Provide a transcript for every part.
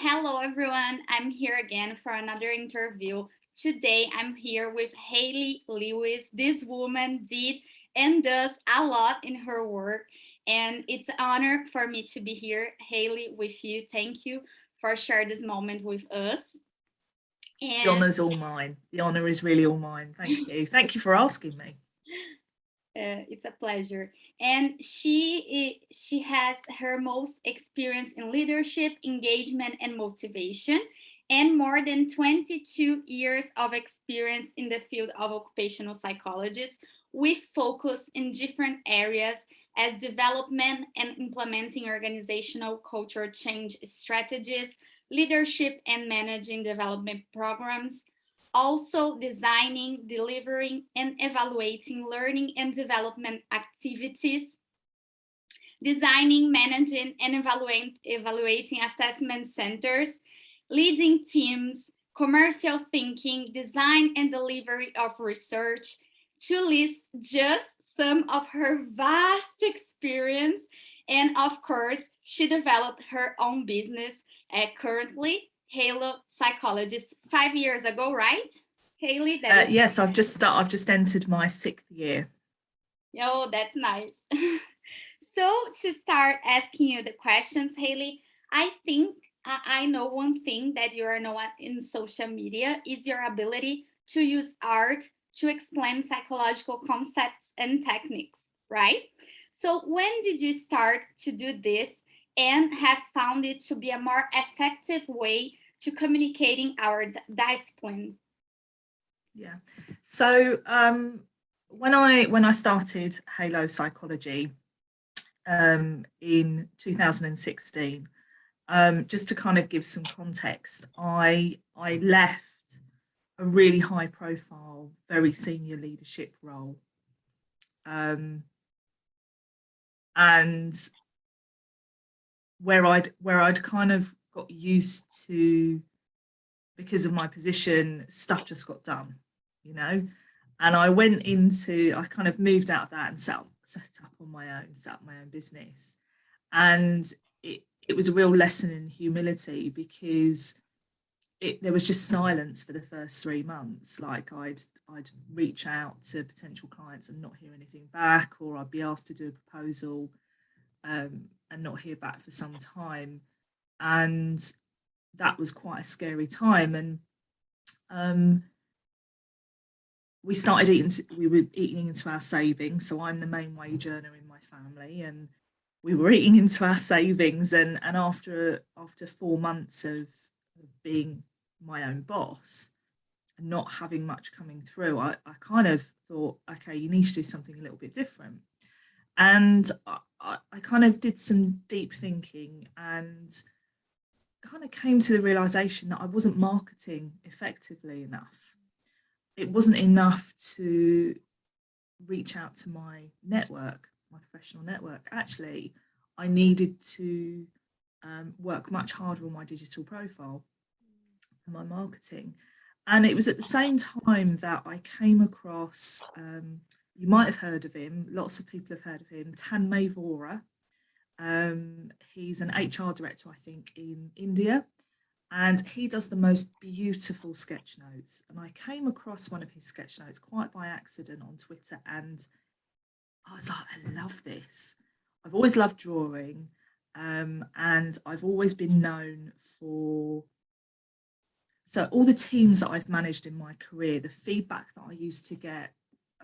Hello, everyone. I'm here again for another interview. Today, I'm here with Hayley Lewis. This woman did and does a lot in her work, and it's an honor for me to be here, Hayley, with you. Thank you for sharing this moment with us. The And honour's all mine. The honour is really all mine. Thank you. Thank you for asking me. It's a pleasure. And she has her most experience in leadership, engagement, and motivation, and more than 22 years of experience in the field of occupational psychologist, with focus in different areas as development and implementing organizational culture change strategies, leadership and managing development programs, also designing, delivering, and evaluating learning and development activities, designing, managing, and evaluating assessment centers, leading teams, commercial thinking, design and delivery of research, to list just some of her vast experience. And of course, she developed her own business currently, Halo Psychologist, 5 years ago, right? Hayley, that is. Yes, I've just entered my 6th year. Oh, that's nice. So to start asking you the questions, Hayley, I think I know one thing that you are known in social media is your ability to use art to explain psychological concepts and techniques, right? So when did you start to do this and have found it to be a more effective way to communicating our discipline? Yeah. So when I started Halo Psychology in 2016, just to kind of give some context, I left a really high profile, very senior leadership role. And where I'd kind of got used to, because of my position, stuff just got done, you know. And I kind of moved out of that and set up my own business. And it was a real lesson in humility, because there was just silence for the first 3 months. Like I'd reach out to potential clients and not hear anything back, or I'd be asked to do a proposal and not hear back for some time. And that was quite a scary time. And we were eating into our savings. So I'm the main wage earner in my family, and we were eating into our savings. And after 4 months of being my own boss and not having much coming through, I kind of thought, okay, you need to do something a little bit different. And I kind of did some deep thinking and kind of came to the realization that I wasn't marketing effectively enough. It wasn't enough to reach out to my network, my professional network. Actually, I needed to work much harder on my digital profile and my marketing. And it was at the same time that I came across, you might have heard of him, lots of people have heard of him, Tanmay Vora. He's an HR director, I think, in India, and he does the most beautiful sketch notes. And I came across one of his sketch notes quite by accident on Twitter, and I was like, I love this. I've always loved drawing, and I've always been known for. So all the teams that I've managed in my career, the feedback that I used to get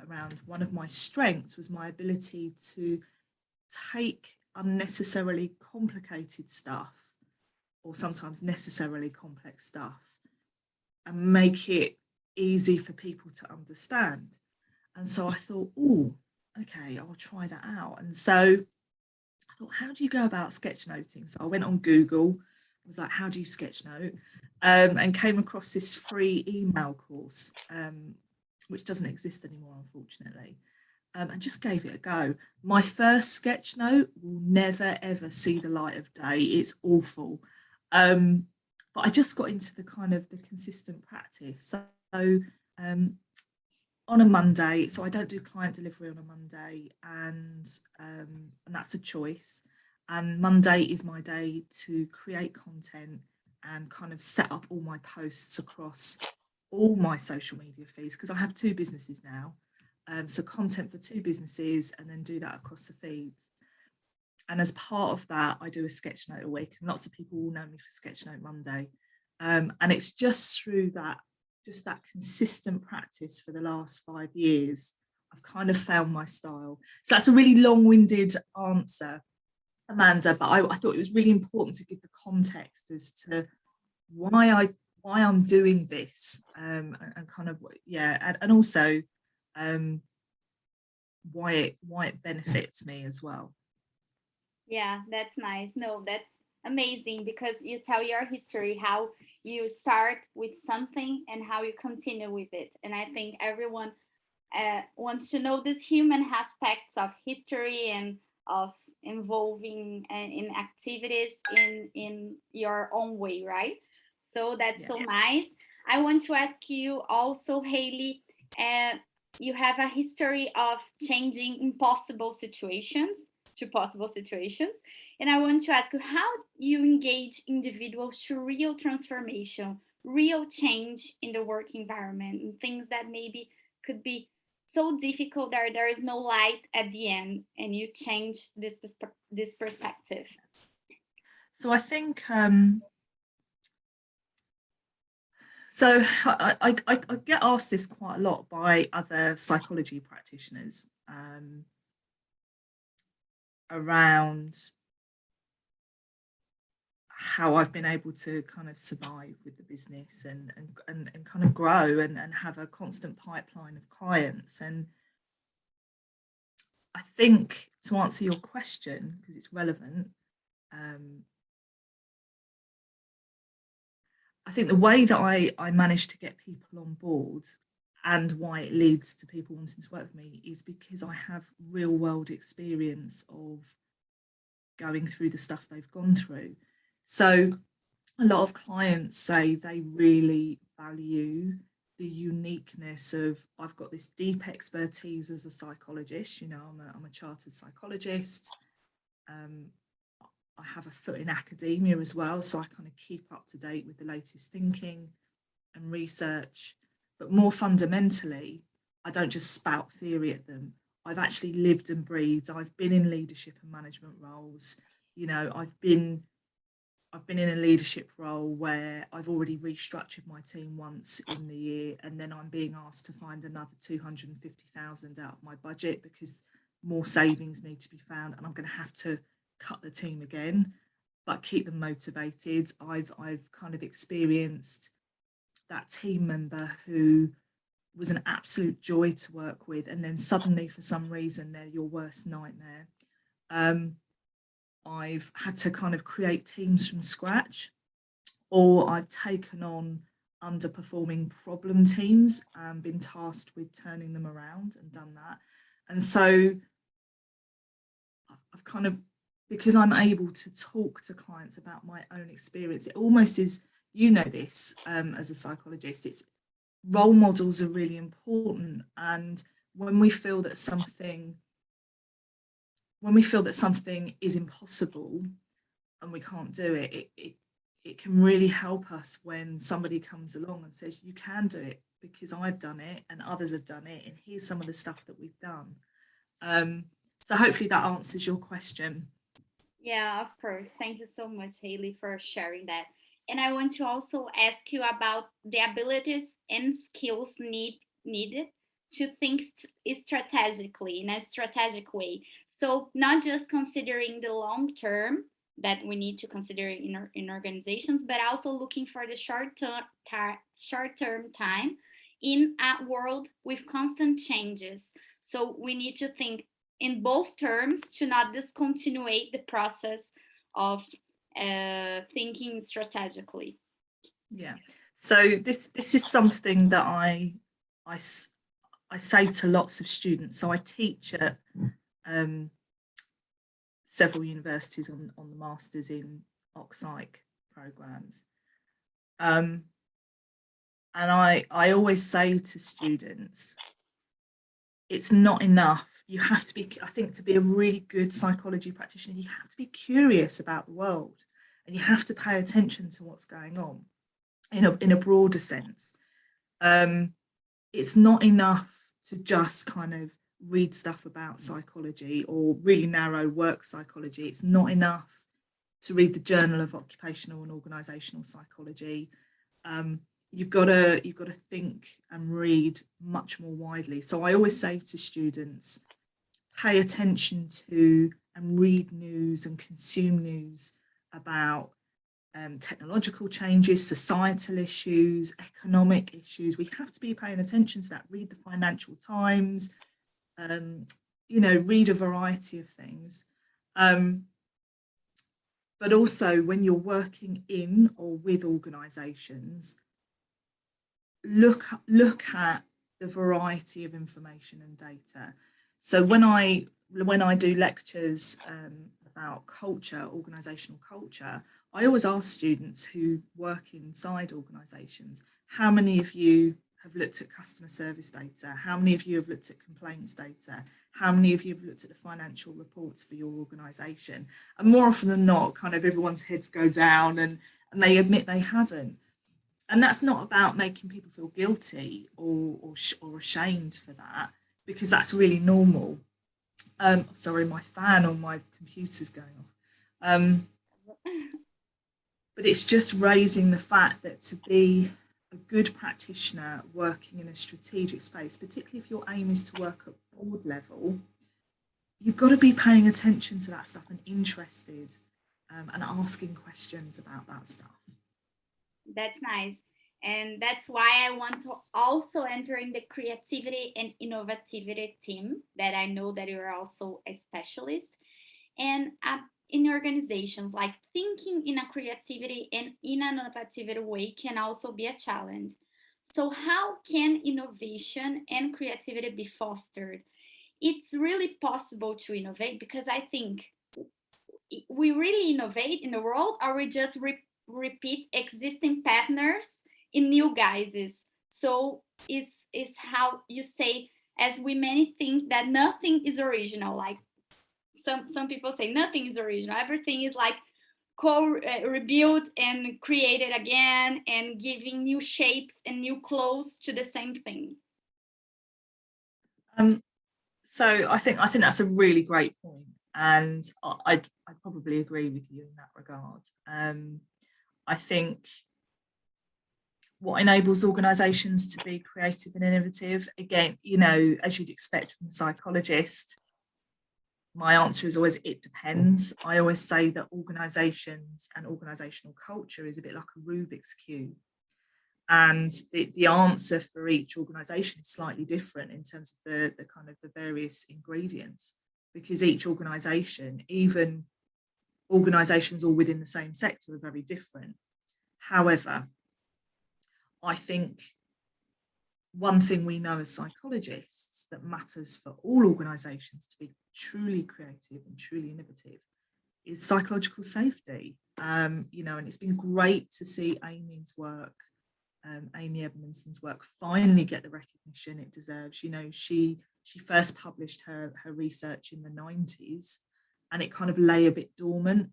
around one of my strengths was my ability to take unnecessarily complicated stuff, or sometimes necessarily complex stuff, and make it easy for people to understand. And so I thought, oh, okay, I'll try that out. And so I thought, how do you go about sketchnoting? So I went on Google, I was like, how do you sketchnote? And came across this free email course, which doesn't exist anymore, unfortunately. And just gave it a go. My first sketch note will never, ever see the light of day. It's awful. But I just got into the kind of the consistent practice. So on a Monday, so I don't do client delivery on a Monday, and that's a choice. And Monday is my day to create content and kind of set up all my posts across all my social media feeds, because I have 2 businesses now. So content for 2 businesses, and then do that across the feeds. And as part of that, I do a sketch note a week, and lots of people will know me for Sketch Note Monday. And it's just through that, just that consistent practice for the last 5 years, I've kind of found my style. So that's a really long-winded answer, Amanda, but I thought it was really important to give the context as to why I'm doing this, and kind of, yeah, and also why it benefits me as well. Yeah, that's nice. No, that's amazing, because you tell your history, how you start with something and how you continue with it. And I think everyone wants to know this human aspects of history and of involving in activities in your own way, right? So that's so nice. I want to ask you also, Hayley, you have a history of changing impossible situations to possible situations. And I want to ask you how you engage individuals to real transformation, real change in the work environment, and things that maybe could be so difficult that there is no light at the end, and you change this perspective. So I think so I get asked this quite a lot by other psychology practitioners around how I've been able to kind of survive with the business and kind of grow and have a constant pipeline of clients. And I think, to answer your question, because it's relevant, I think the way that I managed to get people on board, and why it leads to people wanting to work with me, is because I have real world experience of going through the stuff they've gone through. So a lot of clients say they really value the uniqueness of, I've got this deep expertise as a psychologist, you know, I'm a chartered psychologist. I have a foot in academia as well, so I kind of keep up to date with the latest thinking and research. But more fundamentally, I don't just spout theory at them. I've actually lived and breathed. I've been in leadership and management roles. You know, I've been in a leadership role where I've already restructured my team once in the year, and then I'm being asked to find another 250,000 out of my budget because more savings need to be found, and I'm going to have to cut the team again, but keep them motivated. I've kind of experienced that team member who was an absolute joy to work with, and then suddenly, for some reason, they're your worst nightmare. I've had to kind of create teams from scratch, or I've taken on underperforming problem teams and been tasked with turning them around and done that. And so I've kind of, because I'm able to talk to clients about my own experience, it almost is, you know this as a psychologist, it's role models are really important. And when we feel that something is impossible and we can't do it, it can really help us when somebody comes along and says, you can do it because I've done it and others have done it, and here's some of the stuff that we've done. So hopefully that answers your question. Yeah, of course. Thank you so much, Hayley, for sharing that. And I want to also ask you about the abilities and skills needed to think strategically, in a strategic way. So not just considering the long term that we need to consider in organizations, but also looking for the short term time in a world with constant changes. So we need to think in both terms to not discontinuate the process of thinking strategically. Yeah. So this is something that I say to lots of students. So I teach at several universities on the masters in Psych programs, and I always say to students, it's not enough. You have to be, I think, to be a really good psychology practitioner, you have to be curious about the world, and you have to pay attention to what's going on in a broader sense. It's not enough to just kind of read stuff about psychology or really narrow work psychology. It's not enough to read the Journal of Occupational and Organisational Psychology. You've got to think and read much more widely. So I always say to students, pay attention to and read news and consume news about technological changes, societal issues, economic issues. We have to be paying attention to that. Read the Financial Times, read a variety of things. But also when you're working in or with organisations, look at the variety of information and data. So when I do lectures about culture, organisational culture, I always ask students who work inside organisations, how many of you have looked at customer service data? How many of you have looked at complaints data? How many of you have looked at the financial reports for your organisation? And more often than not, kind of everyone's heads go down and they admit they haven't. And that's not about making people feel guilty or ashamed for that, because that's really normal. Sorry, my fan on my computer's going off. But it's just raising the fact that to be a good practitioner working in a strategic space, particularly if your aim is to work at board level, you've got to be paying attention to that stuff and interested and asking questions about that stuff. That's nice. And that's why I want to also enter in the creativity and innovativity team, that I know that you're also a specialist. And in organizations, like thinking in a creativity and in an innovative way can also be a challenge. So how can innovation and creativity be fostered? It's really possible to innovate, because I think we really innovate in the world, or we just repeat existing patterns in new guises. So it's how you say, as we many think that nothing is original. Like some people say nothing is original. Everything is like rebuilt and created again, and giving new shapes and new clothes to the same thing. So I think that's a really great point, and I'd probably agree with you in that regard. I think what enables organisations to be creative and innovative, again, as you'd expect from a psychologist, my answer is always, it depends. I always say that organisations and organisational culture is a bit like a Rubik's Cube. And the answer for each organisation is slightly different in terms of the kind of the various ingredients, because each organisation, even organisations all within the same sector, are very different. However, I think one thing we know as psychologists that matters for all organisations to be truly creative and truly innovative is psychological safety. And it's been great to see Amy's work, Amy Edmondson's work, finally get the recognition it deserves. She first published her research in the 90s, and it kind of lay a bit dormant.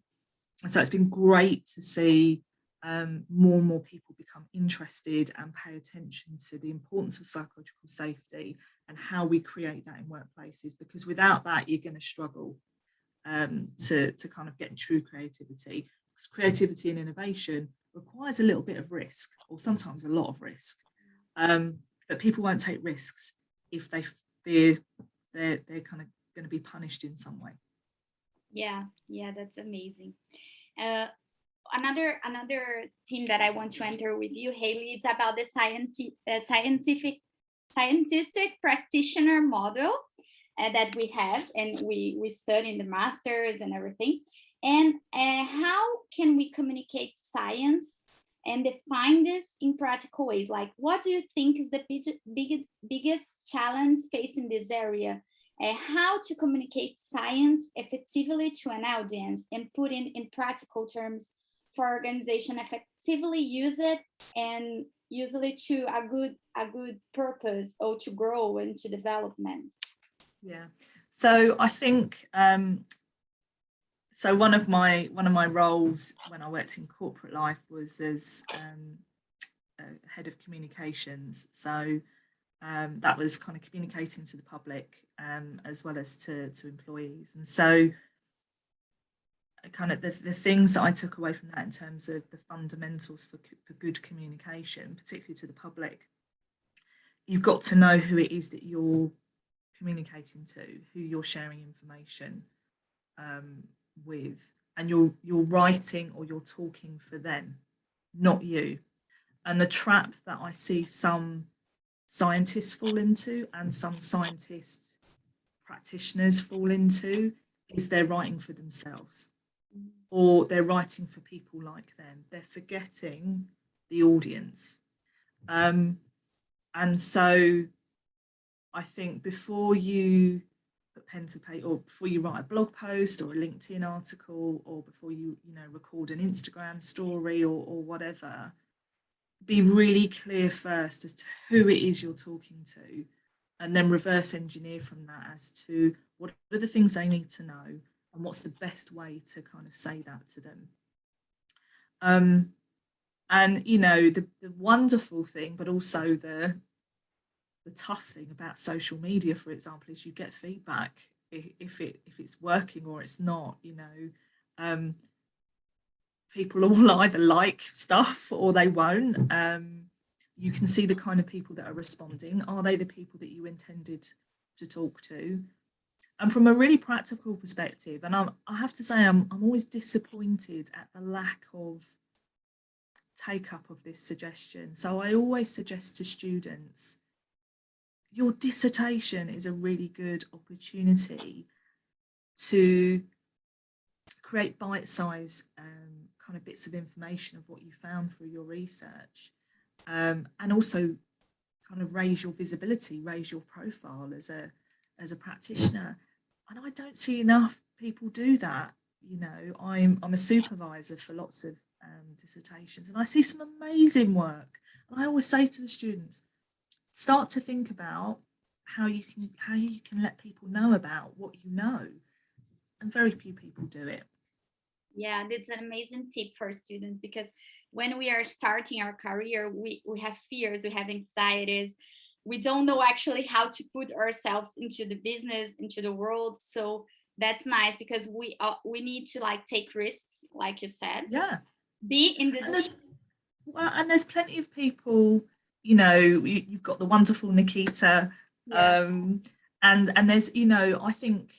So it's been great to see more and more people become interested and pay attention to the importance of psychological safety and how we create that in workplaces, because without that you're going to struggle to kind of get true creativity, because creativity and innovation requires a little bit of risk, or sometimes a lot of risk, but people won't take risks if they fear they're kind of going to be punished in some way. Yeah, that's amazing. Another team that I want to enter with you, Hayley, is about the scientific practitioner model that we have, and we study in the masters and everything. And how can we communicate science and define this in practical ways? Like, what do you think is the biggest challenge facing this area? How to communicate science effectively to an audience and put in practical terms for organization effectively use it, and usually to a good purpose, or to grow and to development. Yeah, so I think So one of my roles when I worked in corporate life was as head of communications. So that was kind of communicating to the public as well as to employees. And so kind of the things that I took away from that in terms of the fundamentals for good communication, particularly to the public, you've got to know who it is that you're communicating to, who you're sharing information with, and you're writing or you're talking for them, not you. And the trap that I see some scientists fall into and some scientist practitioners fall into is they're writing for themselves, or they're writing for people like them. They're forgetting the audience. And so I think before you put pen to paper, or before you write a blog post or a LinkedIn article, or before you record an Instagram story or whatever, be really clear first as to who it is you're talking to, and then reverse engineer from that as to what are the things they need to know and what's the best way to kind of say that to them. And the wonderful thing, but also the tough thing about social media, for example, is you get feedback if it's working or it's not. People will either like stuff or they won't. You can see the kind of people that are responding. Are they the people that you intended to talk to? And from a really practical perspective, and I have to say I'm always disappointed at the lack of take up of this suggestion. So I always suggest to students, your dissertation is a really good opportunity to create bite-sized kind of bits of information of what you found through your research, and also kind of raise your visibility, raise your profile as a practitioner. And I don't see enough people do that. I'm a supervisor for lots of dissertations, and I see some amazing work. And I always say to the students, start to think about how you can let people know about what you know, and very few people do it. Yeah, that's an amazing tip for students, because when we are starting our career, we have fears, we have anxieties, we don't know actually how to put ourselves into the business, into the world. So that's nice, because we need to like take risks, like you said. Yeah. Be in the and there's plenty of people, you've got the wonderful Nikita, and there's, I think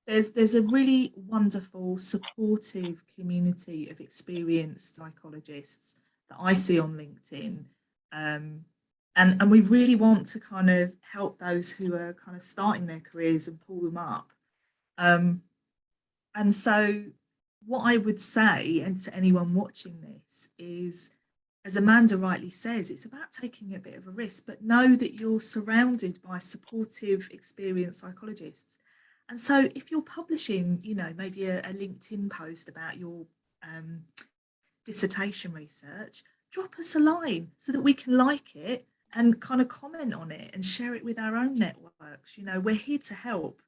there's a really wonderful supportive community of experienced psychologists that I see on LinkedIn, and we really want to kind of help those who are kind of starting their careers and pull them up. And so what I would say, and to anyone watching this, is, as Amanda rightly says, it's about taking a bit of a risk, but know that you're surrounded by supportive, experienced psychologists. And so if you're publishing, maybe a LinkedIn post about your dissertation research, drop us a line so that we can like it and kind of comment on it and share it with our own networks. We're here to help.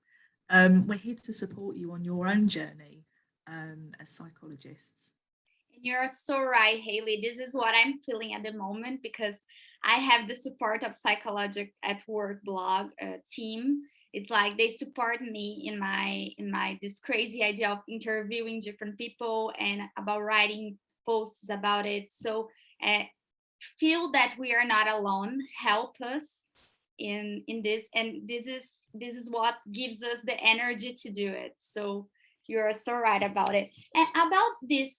We're here to support you on your own journey as psychologists. You're so right, Hayley. This is what I'm feeling at the moment, because I have the support of Psychologic at Work blog team. It's like they support me in my this crazy idea of interviewing different people and about writing posts about it. So feel that we are not alone. Help us in this, and this is what gives us the energy to do it. So you're so right about it. And about this,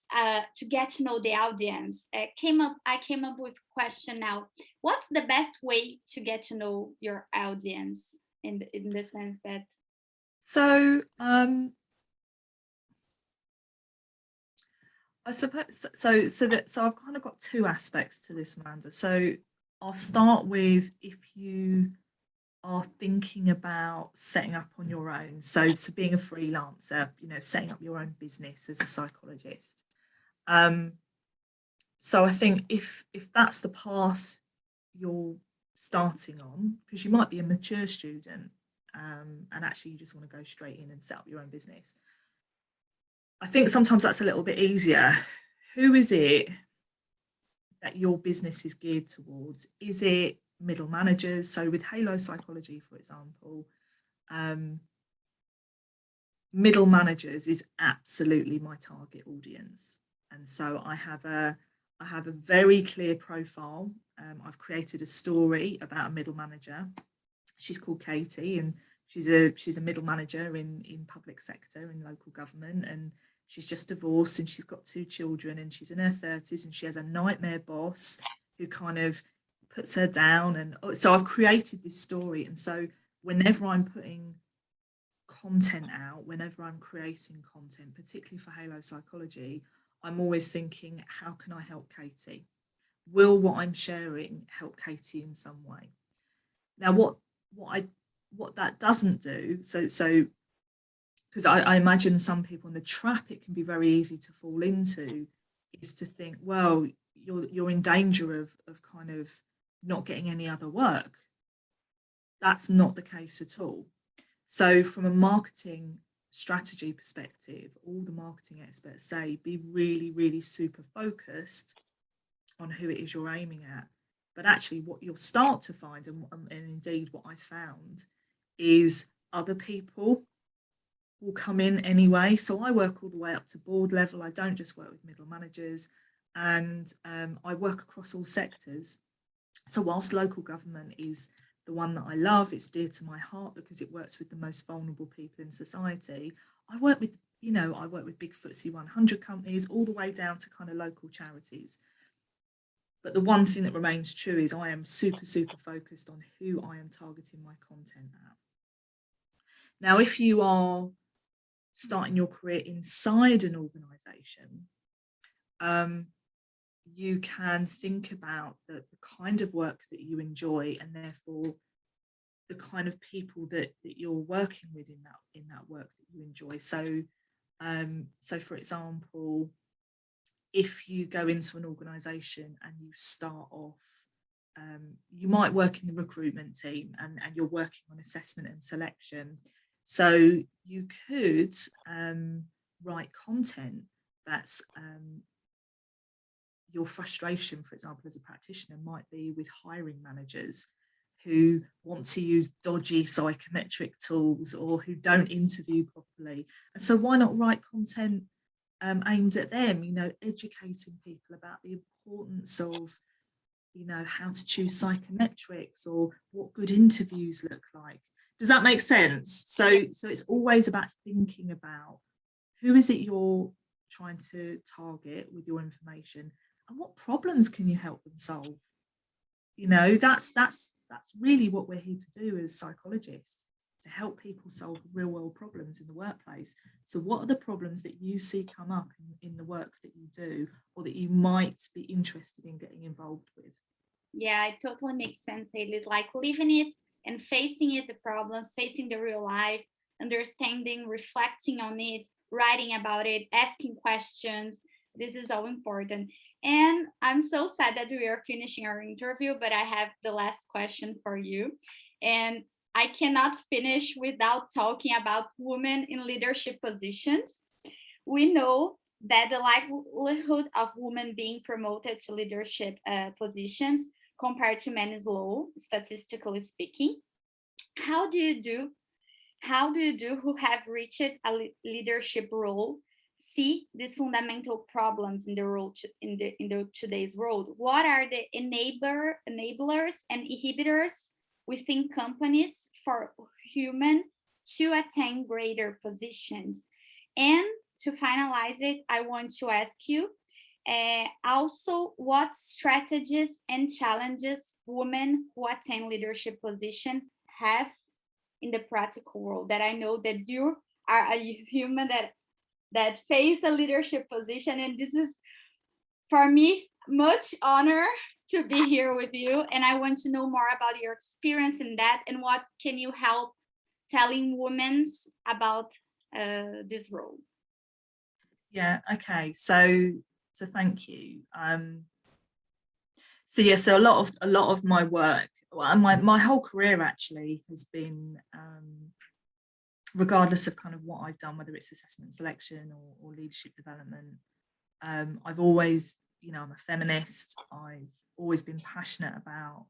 to get to know the audience, I came up with a question now. What's the best way to get to know your audience in the sense that? So I suppose so I've kind of got two aspects to this, Amanda. So I'll start with, if you are thinking about setting up on your own, so being a freelancer, setting up your own business as a psychologist. So I think if that's the path you're starting on, because you might be a mature student and actually you just want to go straight in and set up your own business, I think sometimes that's a little bit easier. Who is it that your business is geared towards? Is it middle managers? So with Halo Psychology, for example, middle managers is absolutely my target audience. And so I have a very clear profile. I've created a story about a middle manager. She's called Katie, and she's a middle manager in public sector, in local government, and she's just divorced and she's got 2 children and she's in her 30s and she has a nightmare boss who kind of puts her down. And so I've created this story. And so whenever I'm putting content out, whenever I'm creating content, particularly for Halo Psychology, I'm always thinking, how can I help Katie? Will what I'm sharing help Katie in some way? Now, what that doesn't do, so because I imagine some people in the trap it can be very easy to fall into, is to think, well, you're in danger of kind of not getting any other work. That's not the case at all. So from a marketing strategy perspective, all the marketing experts say be really, really super focused on who it is you're aiming at. But actually what you'll start to find, and indeed what I found, is other people will come in anyway. So I work all the way up to board level. I don't just work with middle managers, and I work across all sectors. So whilst local government is the one that I love, it's dear to my heart because it works with the most vulnerable people in society, I work with big FTSE 100 companies all the way down to kind of local charities. But the one thing that remains true is I am super, super focused on who I am targeting my content at. Now, if you are starting your career inside an organisation, you can think about the kind of work that you enjoy, and therefore the kind of people that you're working with in that work that you enjoy. So for example, if you go into an organisation and you start off, you might work in the recruitment team and you're working on assessment and selection. So you could write content that's your frustration, for example, as a practitioner might be with hiring managers who want to use dodgy psychometric tools or who don't interview properly. And so why not write content aimed at them, educating people about the importance of, how to choose psychometrics or what good interviews look like. Does that make sense? So it's always about thinking about who is it you're trying to target with your information and what problems can you help them solve? That's really what we're here to do as psychologists, to help people solve real world problems in the workplace. So what are the problems that you see come up in the work that you do, or that you might be interested in getting involved with? Yeah, it totally makes sense. It's like living it and facing it, the problems, facing the real life, understanding, reflecting on it, writing about it, asking questions. This is all important. And I'm so sad that we are finishing our interview, but I have the last question for you. And I cannot finish without talking about women in leadership positions. We know that the likelihood of women being promoted to leadership positions compared to men is low, statistically speaking. How do you do who have reached a leadership role see these fundamental problems in the role in the today's world? What are the enablers and inhibitors within companies for human to attain greater positions? And to finalize it, I want to ask you also what strategies and challenges women who attain leadership position have in the practical world. That I know that you are a human that face a leadership position, and this is for me much honor to be here with you. And I want to know more about your experience in that, and what can you help telling women about this role. Yeah, okay, so thank you. So a lot of my work, well, my whole career actually has been regardless of kind of what I've done, whether it's assessment and selection or leadership development. I've always, I'm a feminist. I've always been passionate about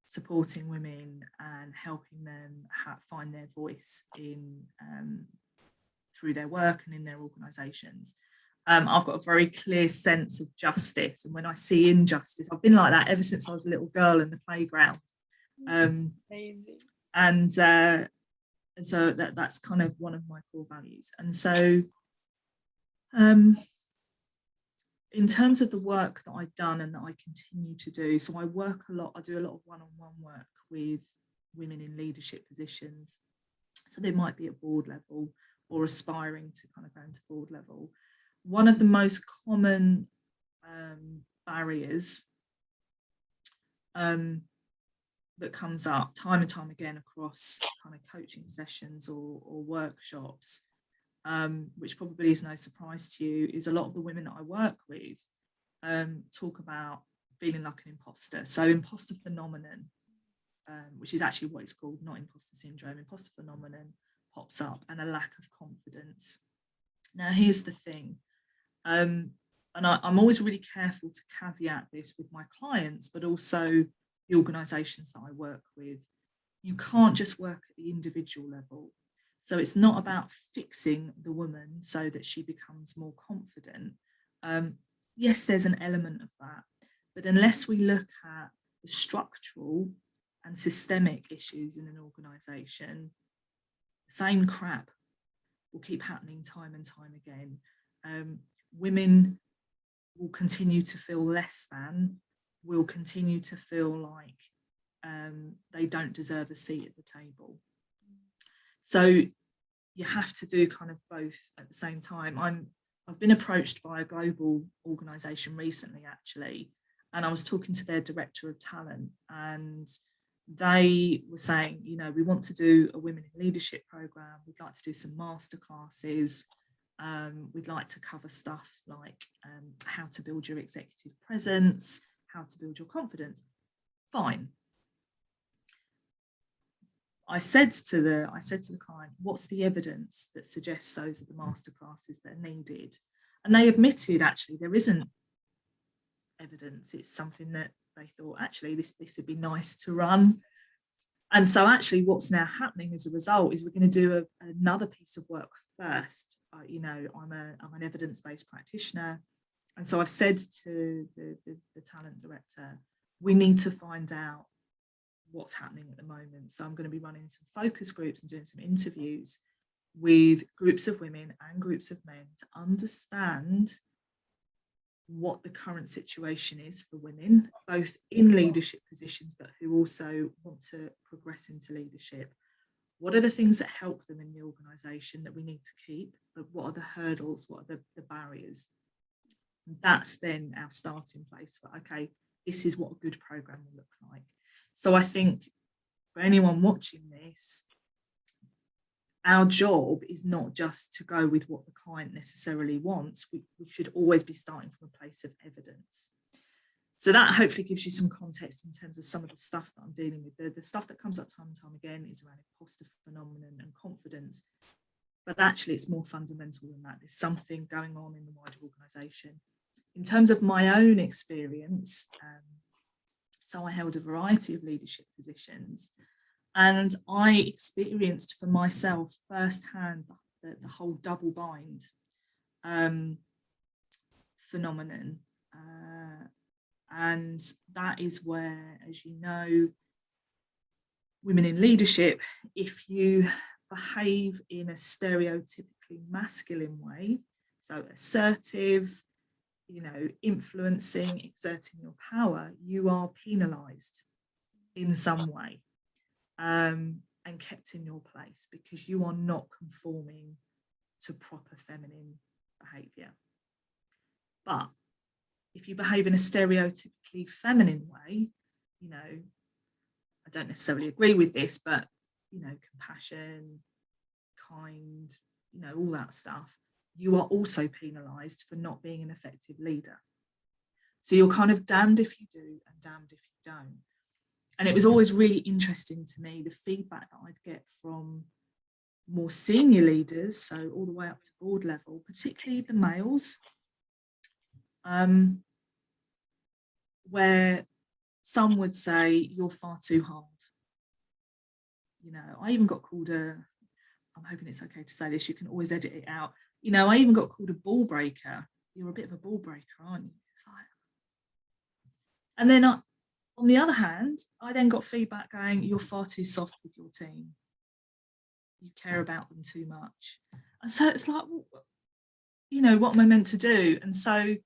supporting women and helping them find their voice in through their work and in their organisations. I've got a very clear sense of justice, and when I see injustice, I've been like that ever since I was a little girl in the playground. And so that's kind of one of my core values. And so in terms of the work that I've done and that I continue to do, so I do a lot of one-on-one work with women in leadership positions. So they might be at board level or aspiring to kind of go into board level. One of the most common barriers that comes up time and time again across kind of coaching sessions or workshops, which probably is no surprise to you, is a lot of the women that I work with talk about feeling like an imposter. So imposter phenomenon, which is actually what it's called, not imposter syndrome. Imposter phenomenon pops up, and a lack of confidence. Now, here's the thing. And I'm always really careful to caveat this with my clients, but also the organisations that I work with. You can't just work at the individual level. So it's not about fixing the woman so that she becomes more confident. Yes, there's an element of that, but unless we look at the structural and systemic issues in an organisation, the same crap will keep happening time and time again. Women will continue to feel less than, will continue to feel like they don't deserve a seat at the table. So you have to do kind of both at the same time. I've been approached by a global organisation recently, actually, and I was talking to their director of talent, and they were saying, we want to do a women in leadership program. We'd like to do some masterclasses. We'd like to cover stuff like how to build your executive presence, how to build your confidence. Fine. I said to the client, what's the evidence that suggests those are the masterclasses that are needed? And they admitted, actually, there isn't evidence. It's something that they thought, actually, this would be nice to run. And so actually what's now happening as a result is we're going to do another piece of work first. I'm an evidence-based practitioner. And so I've said to the talent director, we need to find out what's happening at the moment. So I'm going to be running some focus groups and doing some interviews with groups of women and groups of men to understand what the current situation is for women, both in leadership positions, but who also want to progress into leadership. What are the things that help them in the organisation that we need to keep? But what are the hurdles? What are the barriers? And that's then our starting place for, okay, this is what a good programme will look like. So I think for anyone watching this, our job is not just to go with what the client necessarily wants. We should always be starting from a place of evidence. So that hopefully gives you some context in terms of some of the stuff that I'm dealing with. The stuff that comes up time and time again is around imposter phenomenon and confidence. But actually, it's more fundamental than that. There's something going on in the wider organisation. In terms of my own experience, so I held a variety of leadership positions, and I experienced for myself firsthand the whole double bind phenomenon. And that is where, as you know, women in leadership, if you behave in a stereotypically masculine way, so assertive, influencing, exerting your power, you are penalised in some way and kept in your place because you are not conforming to proper feminine behaviour. But if you behave in a stereotypically feminine way, I don't necessarily agree with this, but, compassion, kind, all that stuff, you are also penalised for not being an effective leader. So you're kind of damned if you do and damned if you don't. And it was always really interesting to me, the feedback that I'd get from more senior leaders, so all the way up to board level, particularly the males, where some would say you're far too hard. You know, I even got called I'm hoping it's okay to say this, you can always edit it out. You know, I even got called a ball breaker. You're a bit of a ball breaker, aren't you? It's like, and then on the other hand, I then got feedback going, you're far too soft with your team. You care about them too much. And so it's like, you know, what am I meant to do? And so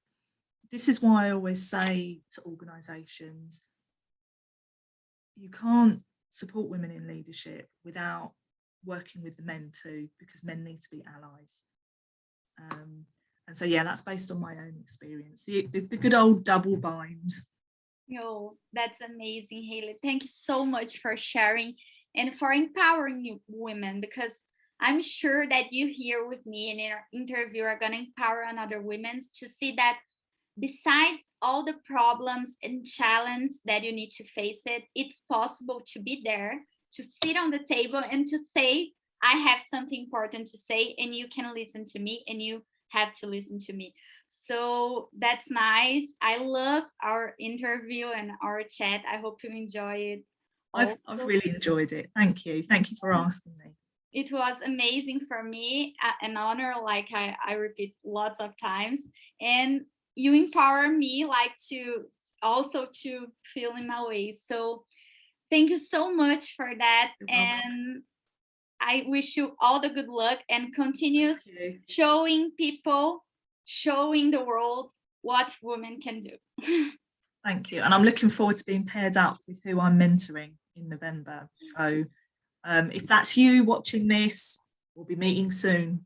this is why I always say to organisations, you can't support women in leadership without working with the men too, because men need to be allies. And so, yeah, that's based on my own experience, the good old double bind. Oh, that's amazing, Hayley. Thank you so much for sharing and for empowering you women, because I'm sure that you here with me and in our interview are going to empower another women to see that besides all the problems and challenges that you need to face it's possible to be there, to sit on the table and to say, I have something important to say and you can listen to me and you have to listen to me. So that's nice. I love our interview and our chat. I hope you enjoy it. I've really enjoyed it. Thank you. Thank you for asking me. It was amazing for me, an honor, like I repeat lots of times. And you empower me like to also to feel in my way. So thank you so much for that. You're welcome. And I wish you all the good luck and continue showing people, showing the world what women can do. Thank you. And I'm looking forward to being paired up with who I'm mentoring in November. So if that's you watching this, we'll be meeting soon.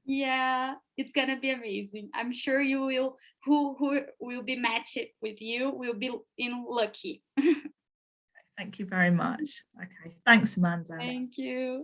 Yeah, it's gonna be amazing. I'm sure you will, who will be matched with you will be in lucky. Thank you very much. Okay, thanks, Amanda. Thank you.